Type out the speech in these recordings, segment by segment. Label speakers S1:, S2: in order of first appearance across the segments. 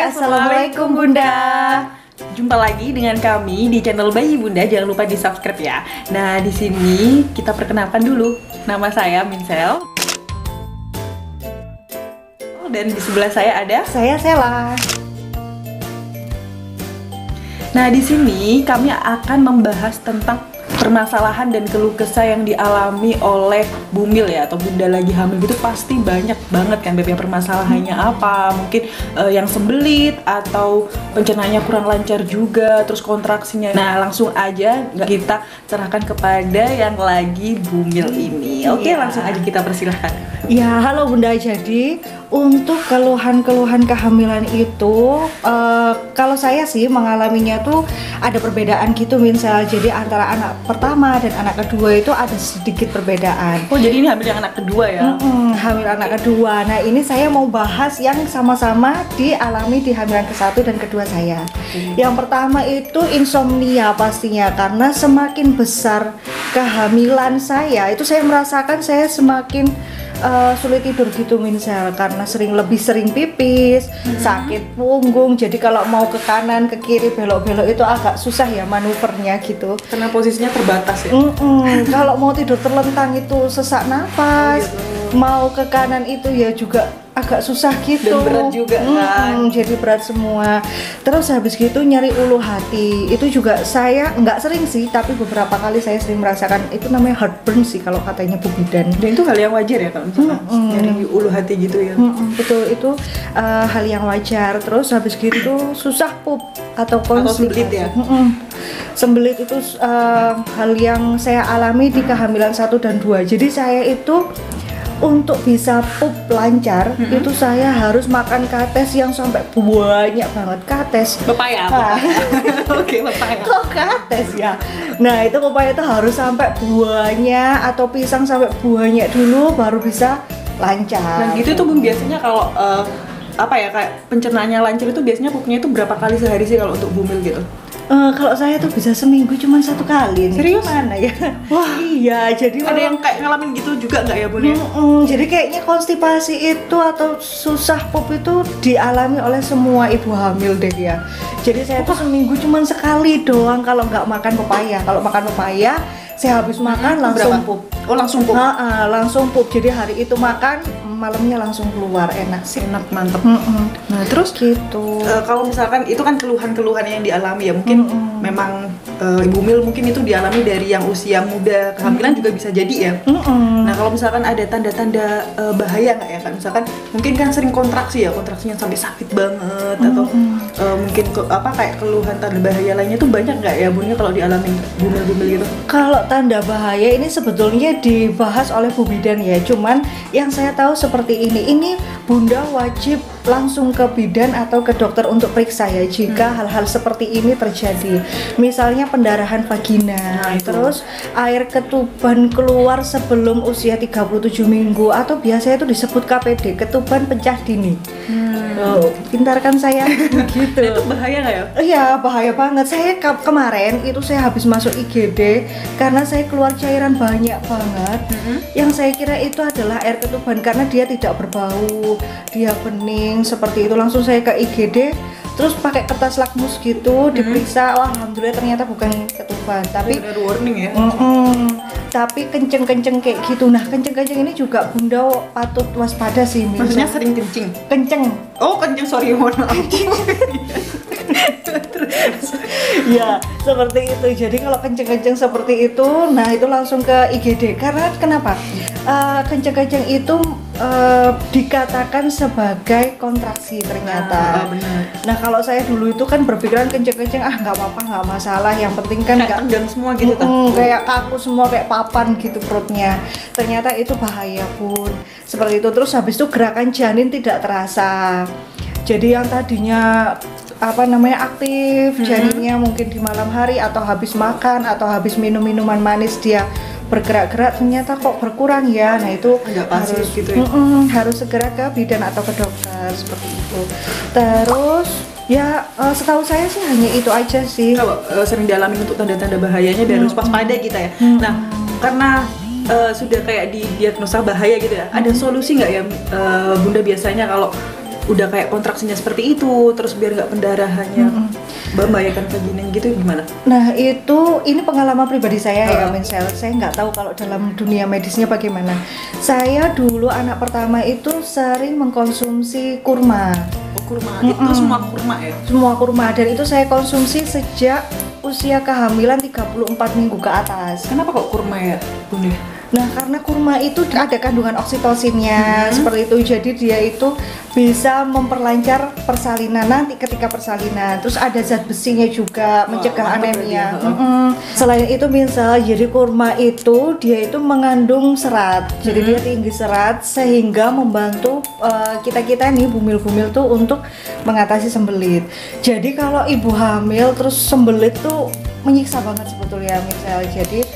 S1: Assalamualaikum Bunda. Jumpa lagi dengan kami di channel Bayi Bunda. Jangan lupa di subscribe ya. Nah, di sini kita perkenalkan dulu. Nama saya Minsel. Dan di sebelah saya ada
S2: saya Sela.
S1: Nah, di sini kami akan membahas tentang permasalahan dan keluh kesah yang dialami oleh Bumil ya, atau Bunda lagi hamil gitu. Pasti banyak banget kan Beb, permasalahannya apa, mungkin yang sembelit atau pencernaannya kurang lancar juga, terus kontraksinya. Nah, langsung aja kita serahkan kepada yang lagi Bumil ini. Oke, langsung aja kita persilahkan.
S2: Ya, halo Bunda. Jadi untuk keluhan-keluhan kehamilan itu, kalau saya sih mengalaminya tuh ada perbedaan gitu Minsel. Jadi antara anak pertama dan anak kedua itu ada sedikit perbedaan.
S1: Oh, jadi ini hamil yang anak kedua ya?
S2: Hamil anak kedua. Nah, ini saya mau bahas yang sama-sama dialami di hamilan ke-1 dan kedua saya. Yang pertama itu insomnia pastinya, karena semakin besar kehamilan saya, itu saya merasakan saya semakin sulit tidur gitu Minsel, karena lebih sering pipis, sakit punggung. Jadi kalau mau ke kanan ke kiri belok-belok itu agak susah ya manuvernya gitu,
S1: karena posisinya terbatas ya.
S2: Kalau mau tidur terlentang itu sesak nafas, mau ke kanan itu ya juga agak susah gitu,
S1: dan berat juga kan.
S2: Jadi berat semua. Terus habis gitu nyari ulu hati, itu juga saya nggak sering sih, tapi beberapa kali saya sering merasakan. Itu namanya heartburn sih kalau katanya Bu Bidan.
S1: Dan itu hal yang wajar ya kalau misalnya nyari ulu hati gitu ya.
S2: Betul, itu hal yang wajar. Terus habis gitu susah pup atau
S1: sembelit ya.
S2: Sembelit itu hal yang saya alami di kehamilan 1 dan 2. Jadi saya itu untuk bisa pup lancar, itu saya harus makan kates yang sampai banyak banget. Kates
S1: pepaya. Oke, pepaya.
S2: Kok kates ya? Nah, itu pepaya itu harus sampai buahnya, atau pisang sampai buahnya dulu baru bisa lancar.
S1: Nah, gitu tuh biasanya kalau kayak pencernaannya lancar itu biasanya pupnya itu berapa kali sehari sih kalau untuk Bumil gitu?
S2: Kalau saya tuh bisa seminggu cuma 1 kali nih.
S1: Serius?
S2: Mana ya? Wah, iya. Jadi
S1: ada yang kayak ngalamin gitu juga nggak ya Bun ya?
S2: Jadi kayaknya konstipasi itu atau susah pup itu dialami oleh semua ibu hamil deh ya. Jadi saya tuh seminggu cuma sekali doang kalau nggak makan pepaya. Kalau makan pepaya, saya habis makan langsung pup.
S1: Oh, langsung pup?
S2: Langsung pup. Jadi hari itu makan, malamnya langsung keluar. Enak sih.
S1: Enak, mantep. Nah, terus
S2: gitu.
S1: Kalau misalkan itu kan keluhan-keluhan yang dialami ya, mungkin memang Ibu Mil mungkin itu dialami dari yang usia muda, kehamilan juga bisa jadi ya. Nah, kalau misalkan ada tanda-tanda bahaya nggak ya, kan misalkan mungkin kan sering kontraksi ya, kontraksinya sampai sakit banget, atau mungkin kayak keluhan tanda bahaya lainnya tuh banyak nggak ya Bun kalau dialami Bumil gitu?
S2: Kalau tanda bahaya ini sebetulnya dibahas oleh Bu Bidan ya, cuman yang saya tahu seperti ini Bunda wajib langsung ke bidan atau ke dokter untuk periksa ya jika hal-hal seperti ini terjadi. Misalnya pendarahan vagina, terus air ketuban keluar sebelum usia 37 minggu, atau biasanya itu disebut KPD, ketuban pecah dini. Pintar kan saya gitu.
S1: Itu bahaya nggak ya?
S2: Iya, bahaya banget. Saya kemarin itu saya habis masuk IGD karena saya keluar cairan banyak banget. Yang saya kira itu adalah air ketuban karena dia tidak berbau, dia bening seperti itu. Langsung saya ke IGD, terus pakai kertas lakmus gitu diperiksa. Wah, alhamdulillah ternyata bukan ketuban, tapi
S1: ada warning ya.
S2: Tapi kenceng-kenceng kayak gitu. Nah, kenceng-kenceng ini juga Bunda patut waspada sih.
S1: Maksudnya sering kencing?
S2: Kenceng.
S1: Oh, kenceng, sorry, mohon maaf.
S2: Ya, seperti itu. Jadi kalau kenceng-kenceng seperti itu, nah itu langsung ke IGD. Karena kenapa? Kenceng-kenceng itu dikatakan sebagai kontraksi ternyata.
S1: Benar.
S2: Nah, kalau saya dulu itu kan berpikiran kenceng-kenceng, nggak apa-apa, nggak masalah. Yang penting kan nggak
S1: tegang semua gitu kan?
S2: Kayak kaku semua, kayak papan gitu perutnya. Ternyata itu bahaya Bun. Seperti itu. Terus habis itu gerakan janin tidak terasa. Jadi yang tadinya aktif janinnya mungkin di malam hari atau habis makan atau habis minum minuman manis dia bergerak-gerak, ternyata kok berkurang ya. Nah, itu harus
S1: gitu ya?
S2: Harus segera ke bidan atau ke dokter seperti itu. Terus ya setahu saya sih hanya itu aja sih.
S1: Kalau sering dialami untuk tanda-tanda bahayanya dan harus waspada kita ya. Nah, karena sudah kayak didiagnosa bahaya gitu ya, ada solusi nggak ya Bunda biasanya kalau udah kayak kontraksinya seperti itu, terus biar nggak pendarahannya membahayakan vaginanya gitu gimana?
S2: Nah itu ini pengalaman pribadi saya ya Minsel. Saya nggak tahu kalau dalam dunia medisnya bagaimana. Saya dulu anak pertama itu sering mengkonsumsi kurma.
S1: Kurma, itu semua kurma ya?
S2: Semua kurma, dan itu saya konsumsi sejak usia kehamilan 34 minggu ke atas.
S1: Kenapa kok kurma ya, Bunda?
S2: Nah karena kurma itu ada kandungan oksitosinnya seperti itu, jadi dia itu bisa memperlancar persalinan nanti ketika persalinan. Terus ada zat besinya juga mencegah anemia. Selain itu misal, jadi kurma itu dia itu mengandung serat, jadi dia tinggi serat sehingga membantu kita nih bumil-bumil tuh untuk mengatasi sembelit. Jadi kalau ibu hamil terus sembelit tuh menyiksa banget sebetulnya misal. Jadi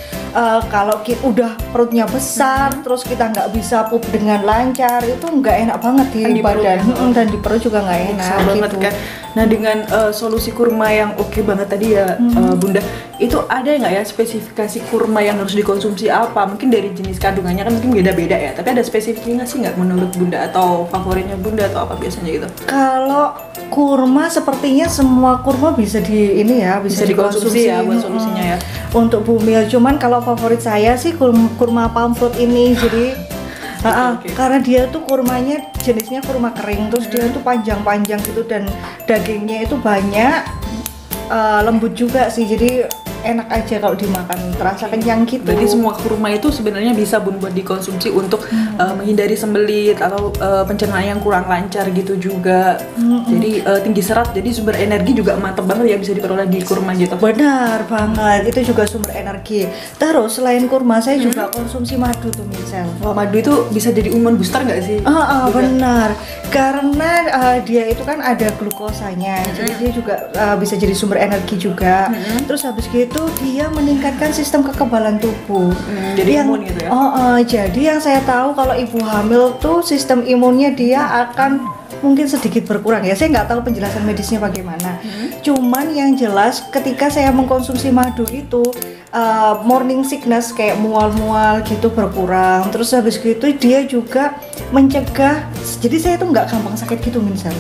S2: kalau kita udah perutnya besar terus kita nggak bisa pup dengan lancar, itu nggak enak banget di badan dan di perut juga nggak enak
S1: banget
S2: gitu.
S1: Kan. Nah dengan solusi kurma yang oke banget tadi ya Bunda, itu ada nggak ya spesifikasi kurma yang harus dikonsumsi apa? Mungkin dari jenis kandungannya kan mungkin beda-beda ya, tapi ada spesifikasinya sih nggak menurut Bunda, atau favoritnya Bunda atau apa biasanya gitu?
S2: Kalau kurma sepertinya semua kurma bisa bisa
S1: dikonsumsi ya buat solusinya ya.
S2: Untuk bumil, cuman kalau favorit saya sih kurma palm fruit ini. Jadi karena dia tuh kurmanya jenisnya kurma kering, terus dia tuh panjang-panjang gitu dan dagingnya itu banyak, lembut juga sih, jadi enak aja kalau dimakan, terasa kenyang gitu.
S1: Berarti semua kurma itu sebenarnya bisa buat dikonsumsi untuk menghindari sembelit atau pencernaan yang kurang lancar gitu juga. Jadi tinggi serat, jadi sumber energi juga mantap banget ya, bisa diperoleh di kurma gitu.
S2: Benar banget, itu juga sumber energi. Terus selain kurma saya juga konsumsi madu tuh Minsel.
S1: Wah, madu itu bisa jadi imun booster nggak sih?
S2: Benar, karena dia itu kan ada glukosanya, jadi dia juga bisa jadi sumber energi juga. Terus habis gitu dia meningkatkan sistem kekebalan tubuh.
S1: Jadi imun gitu ya?
S2: Jadi yang saya tahu kalau ibu hamil tuh sistem imunnya dia akan mungkin sedikit berkurang ya. Saya nggak tahu penjelasan medisnya bagaimana. Cuman yang jelas ketika saya mengkonsumsi madu itu morning sickness kayak mual-mual gitu berkurang. Terus habis gitu dia juga mencegah, jadi saya tuh nggak gampang sakit gitu Minsel.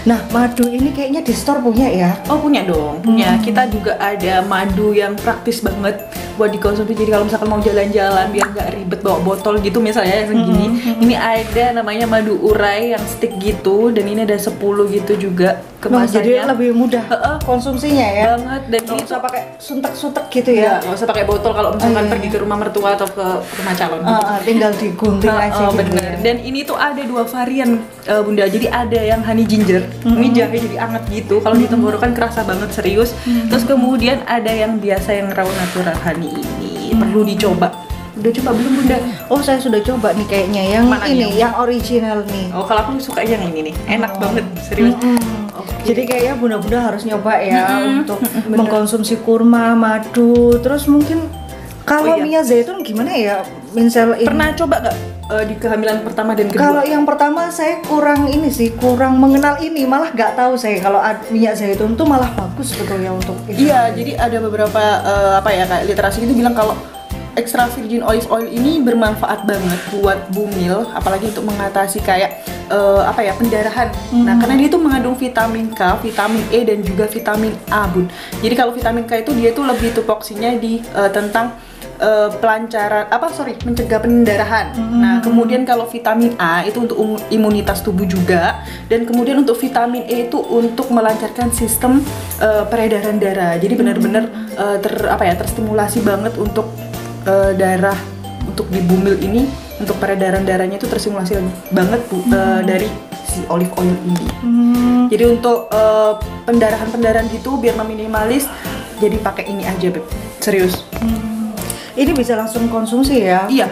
S2: Nah madu ini kayaknya di store punya ya?
S1: Oh punya dong, punya. Kita juga ada madu yang praktis banget buat dikonsumsi. Jadi kalau misalkan mau jalan-jalan biar nggak ribet bawa botol gitu misalnya yang segini, ini ada namanya madu urai yang stick gitu, dan ini ada 10 gitu juga kemasannya.
S2: Jadi lebih mudah konsumsinya ya?
S1: Banget, dan
S2: nggak
S1: itu
S2: usah pakai suntek-suntek gitu ya?
S1: Nggak usah pakai botol kalau misalkan pergi ke rumah mertua atau ke rumah calon.
S2: Tinggal digunting aja gitu.
S1: Bener. Dan ini tuh ada 2 varian Bunda. Jadi ada yang honey ginger, ini jahe jadi anget gitu. Kalau di tenggorokan kerasa banget serius. Terus kemudian ada yang biasa yang raw natural honey ini. Perlu dicoba. Udah coba belum Bunda?
S2: Oh saya sudah coba nih kayaknya yang
S1: mana
S2: ini,
S1: nih?
S2: yang original nih.
S1: Oh kalau aku suka yang ini nih, enak banget serius.
S2: Jadi kayaknya bunda-bunda harus nyoba ya untuk mengkonsumsi kurma, madu, terus mungkin kalau minyak zaitun gimana ya Minsel?
S1: Pernah coba nggak di kehamilan pertama dan kedua?
S2: Kalau yang pertama saya kurang kurang mengenal ini, malah nggak tahu saya kalau minyak zaitun tuh malah bagus sebetulnya untuk ini.
S1: Iya, jadi ada beberapa kayak literasi itu bilang kalau extra virgin olive oil ini bermanfaat banget buat bumil, apalagi untuk mengatasi kayak pendarahan. Nah, karena dia itu mengandung vitamin K, vitamin E dan juga vitamin A, Bun. Jadi kalau vitamin K itu dia itu lebih tupoksinya di tentang mencegah pendarahan. Nah, kemudian kalau vitamin A itu untuk imunitas tubuh juga, dan kemudian untuk vitamin E itu untuk melancarkan sistem peredaran darah. Jadi benar-benar terstimulasi banget untuk darah untuk di bumil ini, untuk peredaran darahnya itu terstimulasi banget dari si olive oil ini. Jadi untuk pendarahan gitu biar meminimalis, jadi pakai ini aja Beb. Serius.
S2: Ini bisa langsung konsumsi ya?
S1: Iya,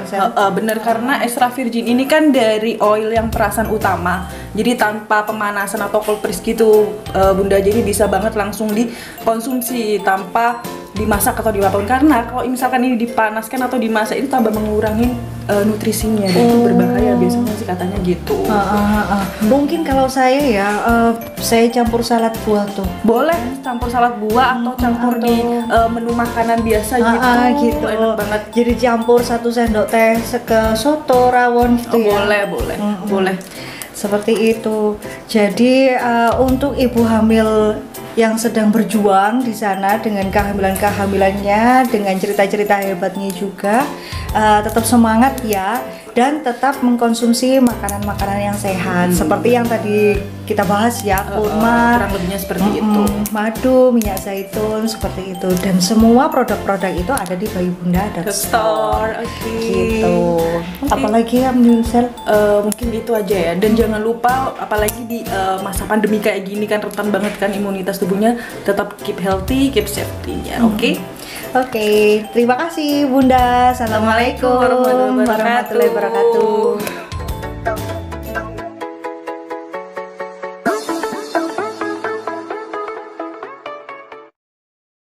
S1: bener, karena extra virgin ini kan dari oil yang perasan utama. Jadi tanpa pemanasan atau cold press gitu, Bunda. Jadi bisa banget langsung dikonsumsi tanpa dimasak atau diapapun. Karena kalau misalkan ini dipanaskan atau dimasak itu tambah mengurangi nutrisinya, dan itu berbahaya biasanya sih katanya gitu.
S2: Mungkin kalau saya saya campur salad buah tuh.
S1: Boleh campur salad buah atau campur di menu makanan biasa gitu. Enak banget.
S2: Jadi campur 1 sendok teh ke soto rawon gitu ya.
S1: Boleh.
S2: Seperti itu. Jadi untuk ibu hamil yang sedang berjuang di sana dengan kehamilannya, dengan cerita-cerita hebatnya juga, tetap semangat ya, dan tetap mengkonsumsi makanan-makanan yang sehat seperti yang tadi kita bahas ya, kurma,
S1: kurang lebihnya seperti itu.
S2: madu, minyak zaitun, seperti itu, dan semua produk-produk itu ada di Bayi Bunda
S1: Store, oke.
S2: Gitu.
S1: Okay.
S2: Apalagi ya Minsel?
S1: Mungkin itu aja ya. Dan jangan lupa, apalagi di masa pandemi kayak gini kan rentan banget kan imunitas tubuhnya, tetap keep healthy, keep safety ya. Oke.
S2: Oke, terima kasih Bunda. Assalamualaikum warahmatullahi wabarakatuh.